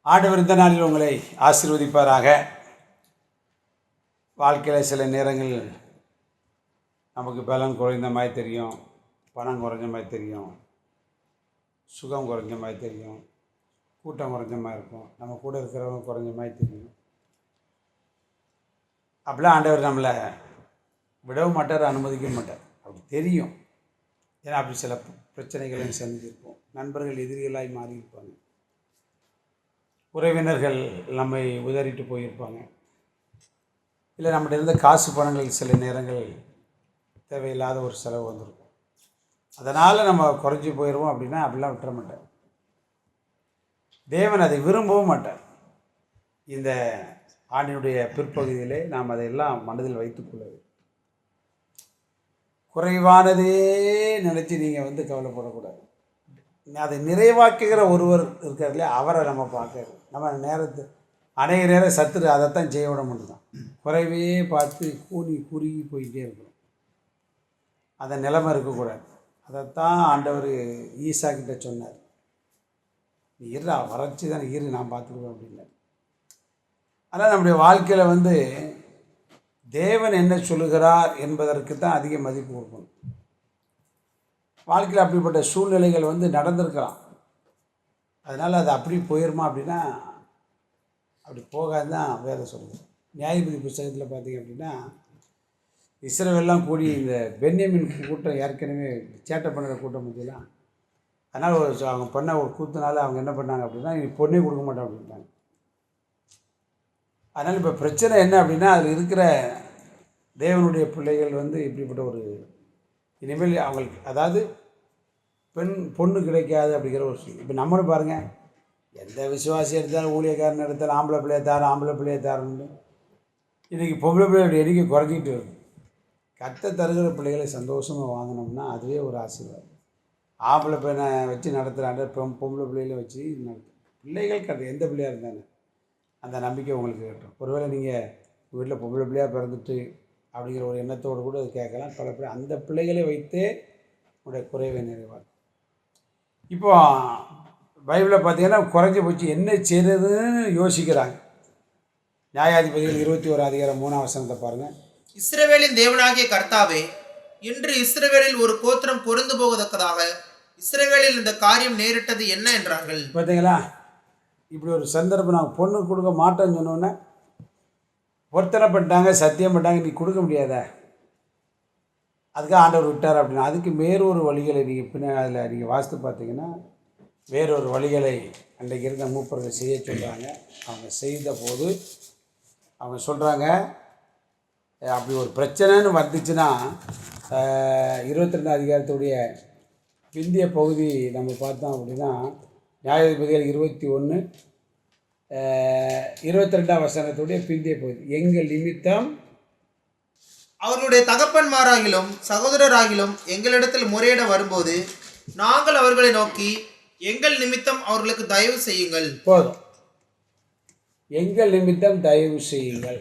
ஆண்டவர் இந்த நாளில் உங்களை ஆசீர்வதிப்பாராக. வாழ்க்கையில் சில நேரங்கள் நமக்கு பலம் குறைந்த மாதிரி தெரியும், பணம் குறைஞ்ச மாதிரி தெரியும், சுகம் குறைஞ்ச மாதிரி தெரியும், கூட்டம் குறைஞ்ச மாதிரி இருக்கும், நம்ம கூட இருக்கிறவங்க குறைஞ்ச மாதிரி தெரியும். அப்படிலாம் ஆண்டவர் நம்மளை விடவும் மாட்டார், அனுமதிக்க மாட்டார். அப்படி தெரியும். ஏன்னா அப்படி சில பிரச்சனைகளை சந்திச்சிருப்போம். நண்பர்கள் எதிரிகளாய் மாறியிருப்பாங்க, உறவினர்கள் நம்மை உதறிட்டு போயிருப்பாங்க, இல்லை நம்மகிட்ட இருந்த காசு பணங்கள் சில நேரங்கள் தேவையில்லாத ஒரு செலவு வந்திருக்கும். அதனால் நம்ம குறைஞ்சி போயிடுவோம். அப்படின்னா அப்படிலாம் விட்டுற மாட்டார். தேவன் அதை விரும்பவும் மாட்டார். இந்த ஆண்டினுடைய பிற்பகுதியிலே நாம் அதையெல்லாம் மனதில் வைத்துக்கொள்ள வேண்டும். குறைவானதே நினச்சி நீங்கள் கவலைப்படக்கூடாது. அதை நிறைவாக்குகிற ஒருவர் இருக்கார் இல்லையா, அவரை நம்ம பார்க்கறது. நம்ம நேரத்தை அநேக நேரம் சத்துரு அதைத்தான் செய்ய விட மட்டும்தான். குறைவே பார்த்து குறுகி போயிட்டே இருக்கணும். அந்த நிலைமை இருக்கக்கூடாது. அதைத்தான் ஆண்டவர் ஈசா கிட்ட சொன்னார். நீ இருடா, வறட்சி தானே இரு, நான் பார்த்துக்குவேன் அப்படின்னார். ஆனால் நம்முடைய வாழ்க்கையில் தேவன் என்ன சொல்லுகிறார் என்பதற்கு தான் அதிக மதிப்பு கொடுக்கணும். வாழ்க்கையில் அப்படிப்பட்ட சூழ்நிலைகள் நடந்திருக்கலாம். அதனால் அது அப்படி போயிருமா அப்படின்னா அப்படி போகாது தான் வேதம் சொல்லுது. நியாயபதி புத்தகத்தில் பார்த்திங்க அப்படின்னா, இஸ்ரவேல்லாம் கூடி இந்த பென்யமின் கூட்டம் ஏற்கனவே சேட்டை பண்ணுற கூட்டம் பற்றிலாம். அதனால் அவங்க பண்ண ஒரு கூத்துனால அவங்க என்ன பண்ணாங்க அப்படின்னா, நீ பொண்ணே கொடுக்க மாட்டோம் அப்படின்ட்டாங்க. அதனால் இப்போ பிரச்சனை என்ன அப்படின்னா, அதில் இருக்கிற தேவனுடைய பிள்ளைகள் இப்படிப்பட்ட ஒரு இனிமேல் அவங்களுக்கு, அதாவது பொண்ணு கிடைக்காது அப்படிங்கிற ஒரு விஷயம். இப்போ நம்மளும் பாருங்கள், எந்த விசுவாசி எடுத்தாலும், ஊழியக்காரன் எடுத்தாலும், ஆம்பளை பிள்ளையை தாரன்னு இன்றைக்கி பொம்பளை பிள்ளையோட எண்ணிக்கை குறைஞ்சிட்டு வருது. கத்த தருகிற பிள்ளைகளை சந்தோஷமாக வாங்கினோம்னா அதுவே ஒரு ஆசீர்வாதம். ஆம்பளை பையனை வச்சு நடத்துகிறாங்க, பொம்பளை பிள்ளைகளை வச்சு பிள்ளைகள் கட்ட எந்த பிள்ளையாக இருந்தாங்க அந்த நம்பிக்கை உங்களுக்கு கட்டும். ஒருவேளை நீங்கள் வீட்டில் பொம்பளை பிள்ளையாக பிறந்துட்டு அப்படிங்கிற ஒரு எண்ணத்தோடு கூட அது கேட்கலாம். பல பிள்ளை அந்த பிள்ளைகளை வைத்தே உங்களுடைய குறைவை நிறைவாகும். இப்போ பைபிளில் பார்த்தீங்கன்னா குறைஞ்சி போச்சு, என்ன செய்கிறதுன்னு யோசிக்கிறாங்க. நியாயாதிபதிகள் 21:3 பாருங்கள். இஸ்ரவேலின் தேவனாகிய கர்த்தாவே, இன்று இஸ்ரவேலில் ஒரு கோத்திரம் பொருந்து போவதற்காக இஸ்ரவேலில் இந்த காரியம் நேரிட்டது என்ன என்றார்கள். பார்த்தீங்களா, இப்படி ஒரு சந்தர்ப்பம். நாங்கள் பொண்ணு கொடுக்க மாட்டோன்னு சொன்னோன்னே பொருத்தனைப்பட்டாங்க, சத்தியம் பண்ணிட்டாங்க, நீ கொடுக்க முடியாத, அதுக்காக ஆண்டவர் விட்டார் அப்படின்னா. அதுக்கு வேறொரு வழிகளை நீங்கள் அதில் நீங்கள் வாசித்து பார்த்தீங்கன்னா, வேறொரு வழிகளை அன்றைக்கு இருந்த மூப்பர்கள் செய்ய சொல்கிறாங்க. அவங்க செய்த போது அவங்க சொல்கிறாங்க, அப்படி ஒரு பிரச்சனைன்னு வந்துச்சுன்னா 22 அதிகாரத்துடைய பிந்திய பகுதி நம்ம பார்த்தோம் அப்படின்னா, நியாயாதிபதிகள் 21:22 பிந்திய பகுதி, எங்கள் நிமித்தம் அவர்களுடைய தகப்பன்மாராகிலும் சகோதரராகிலும் எங்களிடத்தில் முறையிட வரும்போது நாங்கள் அவர்களை நோக்கி, எங்கள் நிமித்தம் அவர்களுக்கு தயவு செய்யுங்கள், போதும், எங்கள் நிமித்தம் தயவு செய்யுங்கள்,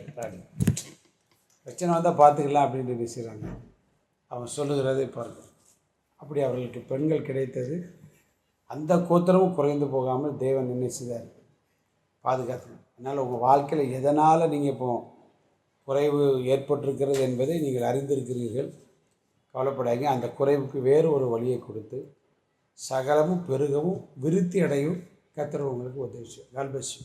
பிரச்சனை வந்தால் பார்த்துக்கலாம் அப்படின்னு பேசுகிறாங்க. அவன் சொல்லுகிறதே பாருங்க. அப்படி அவர்களுக்கு பெண்கள் கிடைத்தது. அந்த கோத்திரமும் குறைந்து போகாமல் தேவன் என்ன செய்தார், பாதுகாக்கணும். அதனால் உங்கள் வாழ்க்கையில் எதனால் நீங்கள் இப்போ குறைவு ஏற்பட்டிருக்கிறது என்பதை நீங்கள் அறிந்திருக்கிறீர்கள். கவலைப்படாங்க. அந்த குறைவுக்கு வேறு ஒரு வழியை கொடுத்து சகலமும் பெருகவும் விருத்தி அடையும் கர்த்தர் உங்களுக்கு உதவி செய்யும். God bless you.